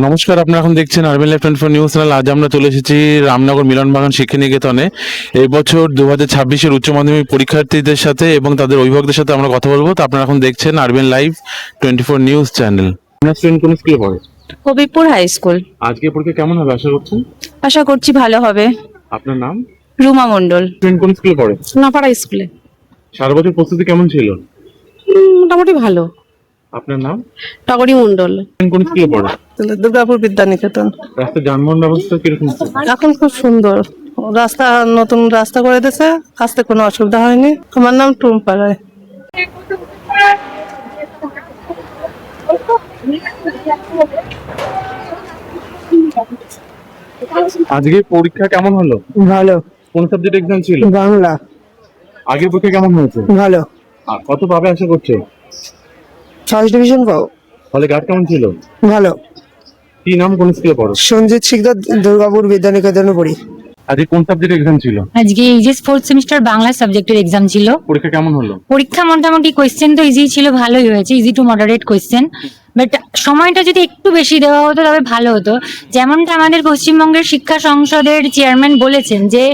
নমস্কার, আপনারা এখন দেখছেন আরবিএন লাইভ 24 নিউজ চ্যানেল। আজ আমরা চলে এসেছি রামনগর মিলনবাগান শিক্ষানিকেতনে। এই বছর 2026-এর উচ্চ মাধ্যমিক পরীক্ষার্থীদের সাথে এবং তাদের অভিভাবকদের সাথে আমরা কথা বলবো। তো আপনারা এখন দেখছেন আরবিএন লাইভ 24 নিউজ চ্যানেল। আপনার স্টুডেন্ট কোন স্কুলে পড়ে? Kabirpur high school. আজকে পরীক্ষা কেমন হবে আশা করছেন? আশা করছি ভালো হবে। আপনার নাম? রুমা মণ্ডল। স্টুডেন্ট কোন স্কুলে পড়ে? সোনাপাড়া স্কুলে। সারা বছর প্রস্তুতি কেমন ছিল? মোটামুটি ভালো। আপনার নাম? টগরি মণ্ডল। স্টুডেন্ট কোন স্কুলে পড়ে? দুর্গাপুর বিদ্যানিকেতন। রাস্তার যানবাহন ব্যবস্থা কিরকম? এখন খুব সুন্দর রাস্তা, নতুন রাস্তা করে দিয়েছে, আসতে কোনো অসুবিধা হয়নি। আমার নাম টুম্পা রায়। আজকে পরীক্ষা কেমন হলো? ভালো। কোন সাবজেক্ট এক্সাম ছিল? বাংলা। আগের পরীক্ষা কেমন হয়েছে? ভালো। আর কত পাবে আশা করছো? ফার্স্ট ডিভিশন পাও। ফলে গার্ড কেমন ছিল? ভালো। কি নাম, কোন স্কুলে পড়ো? সঞ্জিত শিকদার, দুর্গাপুর বিদ্যানিকেতনে পড়ি। আজকে কোন সাবজেক্ট এক্সাম ছিল? আজকে এইচএস ফোর্থ সেমিস্টার বাংলা সাবজেক্টের এক্সাম ছিল। পরীক্ষা কেমন হলো? পরীক্ষা মোটামুটি, কোয়েশ্চেন তো ইজি ছিল, ভালোই হয়েছে, easy to moderate question. But সময়টা যদি একটু বেশি দেওয়া হতো তবে ভালো হতো। যেমনটা আমাদের পশ্চিমবঙ্গের শিক্ষা সংসদের চেয়ারম্যান বলেছেন যে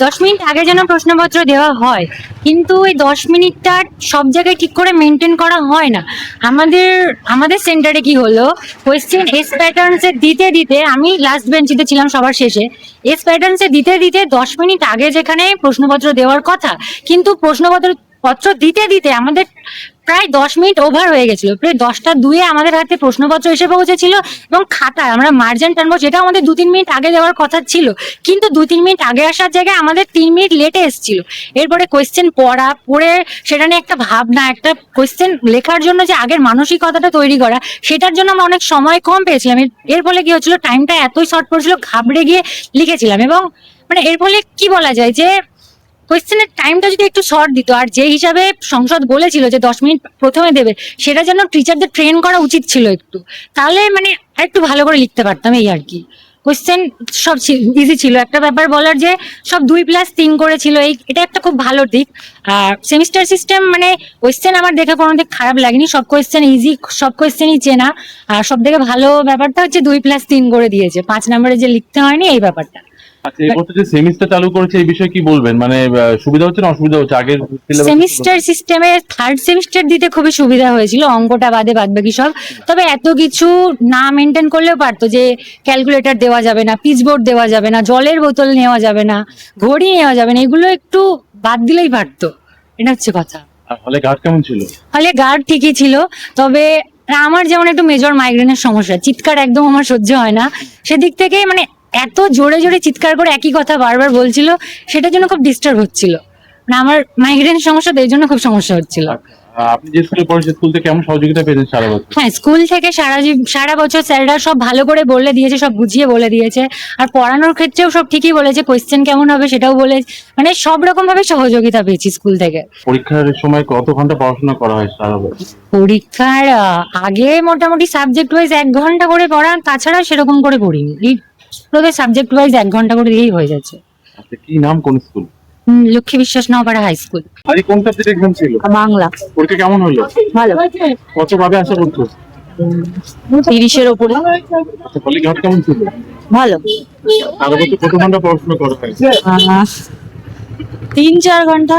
10 মিনিট আগে যেন প্রশ্নপত্র দেওয়া হয়, কিন্তু ওই 10 মিনিটটা সব জায়গায় ঠিক করে মেনটেন করা হয় না। আমাদের আমাদের সেন্টারে কি হলো, কোয়েশ্চেন এস প্যাটার্নসে দিতে দিতে, আমি লাস্ট বেঞ্চিতে ছিলাম সবার শেষে, এস প্যাটার্নসে দিতে দিতে 10 মিনিট আগে যেখানে প্রশ্নপত্র দেওয়ার কথা, কিন্তু পত্র দিতে দিতে আমাদের প্রায় 10 মিনিট ওভার হয়ে গেছিল। প্রায় 10টা 2-এ আমাদের হাতে প্রশ্নপত্র এসে পৌঁছেছিল এবং খাতায় আমরা মার্জিন টানবো, যেটা আমাদের 2-3 মিনিট আগে দেওয়ার কথা ছিল, কিন্তু 2-3 মিনিট আগে আসার জায়গায় আমাদের 3 মিনিট লেটে এসেছিল। এরপরে কোয়েশ্চেন পড়ে সেটা নিয়ে একটা ভাবনা, একটা কোয়েশ্চেন লেখার জন্য যে আগের মানসিকতাটা তৈরি করা, সেটার জন্য আমরা অনেক সময় কম পেয়েছিলাম। এর ফলে কি হচ্ছিল, টাইমটা এতই শর্ট পড়ছিল, ঘাবড়ে গিয়ে লিখেছিলাম। এবং মানে এর ফলে কি বলা যায় যে কোয়েশ্চেনের টাইমটা যদি একটু শর্ট দিত, আর যে হিসাবে সংসদ বলেছিল যে 10 মিনিট প্রথমে দেবে, সেটা যেন টিচারদের ট্রেন করা উচিত ছিল একটু, তাহলে মানে আরেকটু ভালো করে লিখতে পারতাম, এই আর কি। কোয়েশ্চেন সব ইজি ছিল। একটা ব্যাপার বলার যে সব 2+3 করেছিল, এটা একটা খুব ভালো দিক। আর সেমিস্টার সিস্টেম মানে কোয়েশ্চেন আমার দেখে কোনো দিক খারাপ লাগেনি, সব কোয়েশ্চেন ইজি, সব কোয়েশ্চেনই চেনা। আর সব থেকে ভালো ব্যাপারটা হচ্ছে 2+3 করে দিয়েছে, 5 নম্বরে যে লিখতে হয়নি, এই ব্যাপারটা। আচ্ছা, এই বছর যে সেমিস্টার চালু করেছে এই বিষয়ে কি বলবেন? মানে সুবিধা হচ্ছে না অসুবিধা হচ্ছে? আগের সেমিস্টার সিস্টেমে থার্ড সেমিস্টার দিতে খুবই সুবিধা হয়েছিল, অঙ্কটা বাদে বাকি সব। তবে এত কিছু না মেনটেন করলেও পারতো, যে ক্যালকুলেটর দেওয়া যাবে না, পিচবোর্ড দেওয়া যাবে না, জলের বোতল নেওয়া যাবে না, ঘড়ি নেওয়া যাবে না, এগুলো একটু বাদ দিলেই পারতো, এটা হচ্ছে কথা। হলে গার্ড কেমন ছিল? ফলে গার্ড ঠিকই ছিল, তবে আমার যেমন একটু মেজর মাইগ্রেনের সমস্যা, চিৎকার একদম আমার সহ্য হয় না, সেদিক থেকে মানে এত জোরে জোরে চিৎকার করে একই কথা বারবার বলছিল, সেটার জন্য খুব ডিস্টার্ব হচ্ছিল। না, আমার মাইগ্রেন সমস্যা, তো এই জন্য খুব সমস্যা হচ্ছিল। আপনি যে স্কুলে পড়েছেন স্কুল থেকে কেমন সহযোগিতা পেয়েছেন সারা বছর? হ্যাঁ, স্কুল থেকে সারা বছর স্যাররা সব ভালো করে বলে দিয়েছে, সব বুঝিয়ে বলে দিয়েছে। আর পড়ানোর ক্ষেত্রেও সব ঠিকই বলেছে, কোয়েশ্চেন কেমন হবে সেটাও বলে, মানে সব রকম ভাবে সহযোগিতা পেয়েছি স্কুল থেকে। পরীক্ষার সময় কত ঘন্টা পড়াশোনা করা হয় সারা বছর? পরীক্ষার আগে মোটামুটি সাবজেক্ট ওয়াইজ 1 ঘন্টা করে পড়া, তাছাড়া সেরকম করে পড়িনি। এই প্রত্যেক সাবজেক্ট ওয়াইজ 1 ঘন্টা করে দিয়েই হয়ে যাচ্ছে। আচ্ছা, কি নাম, কোন স্কুল? লক্ষ্মী বিশ্বাস নওপাড়া হাই স্কুল। আজকে কোন সাবজেক্ট এক্সাম ছিল? বাংলা। পরীক্ষা কেমন হলো? ভালো। কত পাবে আশা করছো? 30-এর উপরে। আচ্ছা, ফলে গার্ড কেমন ছিল? ভালো। সারা বছর কত ঘন্টা পড়াশোনা করা হয়? 3-4 ঘন্টা।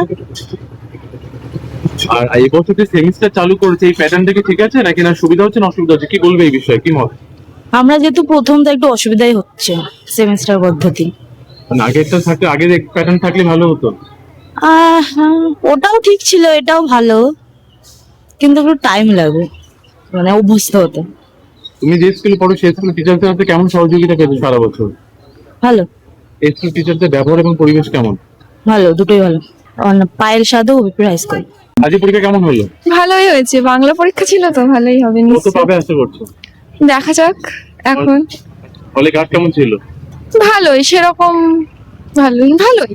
আর এই বছর যে সেমিস্টার চালু করেছে এই প্যাটার্নটা কি ঠিক আছে নাকি না সুবিধা হচ্ছে না অসুবিধা হচ্ছে, কি বলবে এই বিষয়ে, কি মত? আমরা যেহেতু প্রথম, তো একটু অসুবিধাই হচ্ছে সেমিস্টার পদ্ধতি। মানে আগেরটা থাকলে, আগের প্যাটার্ন থাকলে ভালো হতো। ওটাও ঠিক ছিল, এটাও ভালো, কিন্তু একটু টাইম লাগবে মানে অভ্যস্ত হতে। তুমি যে স্কুলে পড়ো সেই স্কুলের টিচারদের হাতে কেমন সহযোগিতা পেয়েছো সারা বছর? ভালো। এই স্কুল টিচারদের ব্যবহার এবং পরিবেশ কেমন? ভালো, দুটোই ভালো। পায়েল সাধু, হবিপুর হাই স্কুল। আজকে পরীক্ষা কেমন হলো? ভালোই হয়েছে, বাংলা পরীক্ষা ছিল তো ভালোই হবে কত নিশ্চয়ই। পাবে আশা করছো? দেখা যাক এখন। ফলে গার্ড কেমন ছিল? ভালোই, সেরকম ভালোই ভালোই।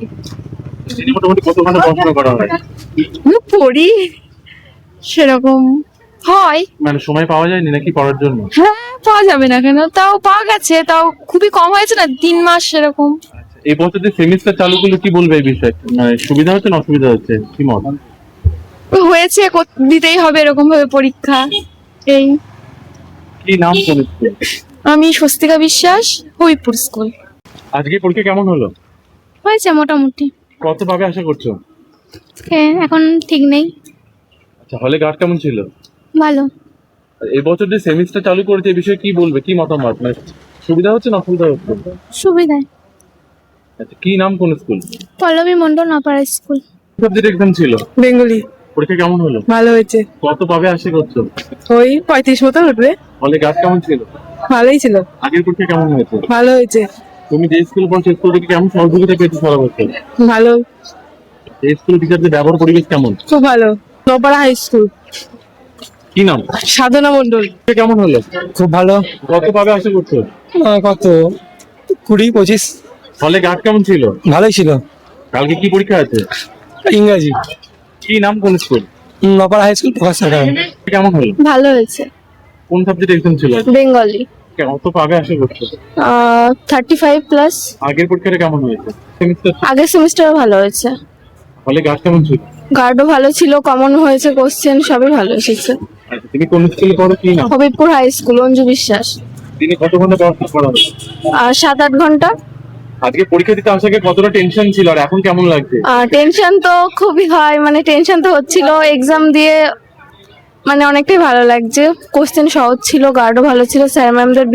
তিনি মোটামুটি কত ঘন্টা পড়াশোনা করা হয়? পড়ি সেরকম হয়। মানে সময় পাওয়া যায়নি নাকি পড়ার জন্য? হ্যাঁ, পাওয়া যাবে না কেন, তাও পাওয়া গেছে, তাও খুবই কম হয়েছে না, 3 মাস সেরকম। এই বছর যে সেমিস্টার চালু করলে কি বলবে এই বিষয়ে? মানে সুবিধা হচ্ছে না অসুবিধা হচ্ছে, কি মত? হয়েছে, দিতেই হবে এরকম ভাবে পরীক্ষা, এই কি নাম কোন স্কুল? আমি স্বস্তিকা বিশ্বাস, হবিপুর স্কুল। আজকে পরীক্ষা কেমন হলো? হয়েছে মোটামুটি। কত পাবে আশা করছো? হ্যাঁ, এখন ঠিক নেই। আচ্ছা, হলে গার্ড কেমন ছিল? ভালো। এই বছর যে সেমিস্টার চালু করেছে এই বিষয়ে কি বলবে, কি মতামত? মানে সুবিধা হচ্ছে না অসুবিধা হচ্ছে? সুবিধায়। আচ্ছা, কি নাম কোন স্কুল? পল্লবী মন্ডল অপারা স্কুল। সাবজেক্ট এক্সাম ছিল, বেঙ্গলি। পরীক্ষা কেমন হলো? ভালো হয়েছে। কত পাবে আশা করছো? ওই 35 মতো উঠবে। হলে গার্ড কেমন ছিল? ভালোই ছিল। আগের পরীক্ষা কেমন হয়েছে? ভালো হয়েছে। তুমি যে স্কুল পড়ছো স্কুল থেকে কেমন সহযোগিতা পেয়েছো সারা বছর? ভালো, এই স্কুল টিচারদের ব্যবহার পরিবেশ কেমন? খুব ভালো। নপাড়া হাই স্কুল। কি নাম? সাধনা মন্ডল। পরীক্ষা কেমন হলো? খুব ভালো। কত পাবে আশা করছো? কত 20-25। হলে গার্ড কেমন ছিল? ভালোই ছিল। কালকে কি পরীক্ষা আছে? ইংরাজি। কি নাম কোন স্কুল? নপাড়া হাই স্কুল প্রকাশ সরকার। কেমন হলো? ভালো হয়েছে। কোন সাবজেক্ট এক্সাম ছিল? বেঙ্গলি। কত পাবে আশা করছো? 35 প্লাস। আগের পরীক্ষাটা কেমন হয়েছে? সেমিস্টার আগের সেমিস্টারও ভালো হয়েছে। হলে গার্ড কেমন ছিল? গার্ডও ভালো ছিল, কমন হয়েছে, কোশ্চেন সবই ভালো এসেছে। আচ্ছা, তুমি কোন স্কুলে পড়ো, কি নাম? হবিপুর হাই স্কুল, অঞ্জু বিশ্বাস। দিনে কত ঘন্টা পড়াশোনা করা হবে? 7-8 ঘন্টা। আজকে পরীক্ষা দিতে আসাকে কতটা টেনশন ছিল আর এখন কেমন লাগছে? টেনশন তো খুবই হয়, মানে টেনশন তো হচ্ছিল। এক্সাম দিয়ে মানে অনেকটাই ভালো লাগছে। কোশ্চেন সহজ ছিল, গার্ডও ভালো ছিল, স্যার ম্যামদের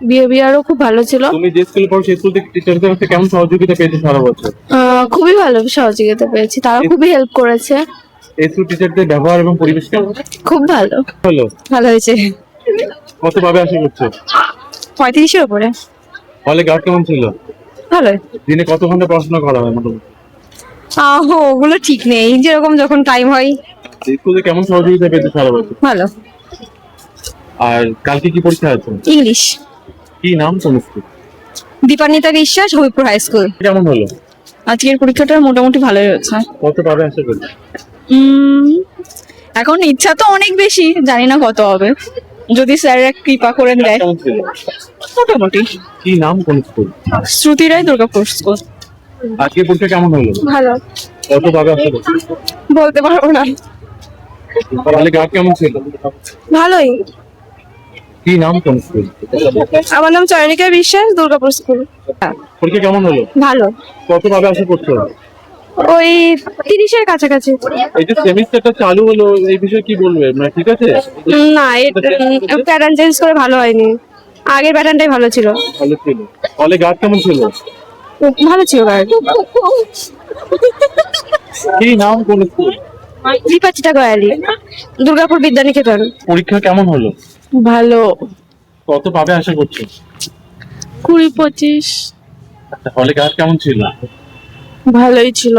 বিহেভিয়ারও খুব ভালো ছিল। তুমি যে স্কুলে পড়ো সেই স্কুল থেকে টিচারদের কাছে কেমন সহযোগিতা পেয়েছো সারা বছর? খুবই ভালো সহযোগিতা পেয়েছি, তারা খুবই হেল্প করেছে। এই স্কুল টিচারদের ব্যবহার এবং পরিবেশ কেমন খুব ভালো। হলো? ভালো হয়েছে। কত পাবে আশা করছো? 35-এর উপরে। হলে গার্ড কেমন ছিল? ভালো। দিনে কত ঘন্টা পড়াশোনা করা হয় মোটামুটি? ওগুলো ঠিক নেই, যেরকম যখন টাইম হয়। স্কুলে কেমন সহযোগিতা পেয়েছো সারা বছর? ভালো। আর কালকে কি পরীক্ষা আছে? ইংলিশ। কি নাম কোন স্কুল? দীপান্বিতা বিশ্বাস, হবিপুর হাই স্কুল। কেমন হলো? আজকের পরীক্ষাটা মোটামুটি ভালোই হয়েছে। কত পাবে আশা করছো? এখন ইচ্ছা তো অনেক বেশি, জানি না কত হবে, যদি স্যাররা কৃপা করে দেয়। কেমন ছিল? মোটামুটি। কি নাম কোন স্কুল? শ্রুতি রায়, দুর্গাপুর স্কুল। আজকে পরীক্ষা কেমন হলো? ভালো। কত পাবে আশা করছো? বলতে পারবো না। তাহলে গার্ড কেমন ছিল? ভালোই। কি নাম কোন স্কুল? আমার নাম চয়নিকা বিশ্বাস, দুর্গাপুর স্কুল। পরীক্ষা কেমন হলো? ভালো। কত পাবে আশা করছো? ওই 30-এর কাছাকাছি। এই যে সেমিস্টারটা চালু হলো এই বিষয়ে কি বলবে, মানে ঠিক আছে? না, প্যাটার্ন চেঞ্জ করে ভালো হয়নি, আগের প্যাটার্নটাই ভালো ছিল। ভালো ছিল। হলে গার্ড কেমন ছিল? ভালো ছিল গাইড। কি নাম কোন স্কুল? দীপাচিতা গয়ালি, দুর্গাপুর বিদ্যানিকেতন। পরীক্ষা কেমন হলো? ভালো। কত পাবে আশা করছো? 20-25। আচ্ছা, হলে গার্ড কেমন ছিল? ভালোই ছিল।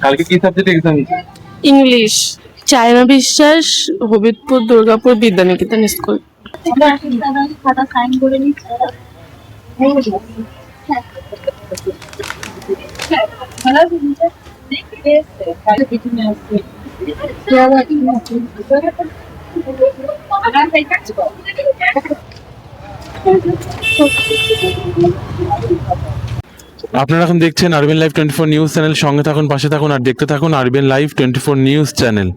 কালকে কি সাবজেক্ট এক্সাম? ইংলিশ। চায়না বিশ্বাস, হবিবপুর দুর্গাপুর বিদ্যানিকেতন স্কুল। আপনারা এখন দেখছেন আরবিএন লাইভ 24 নিউজ চ্যানেল। সঙ্গে থাকুন, পাশে থাকুন আর দেখতে থাকুন আরবিএন লাইভ 24 নিউজ চ্যানেল।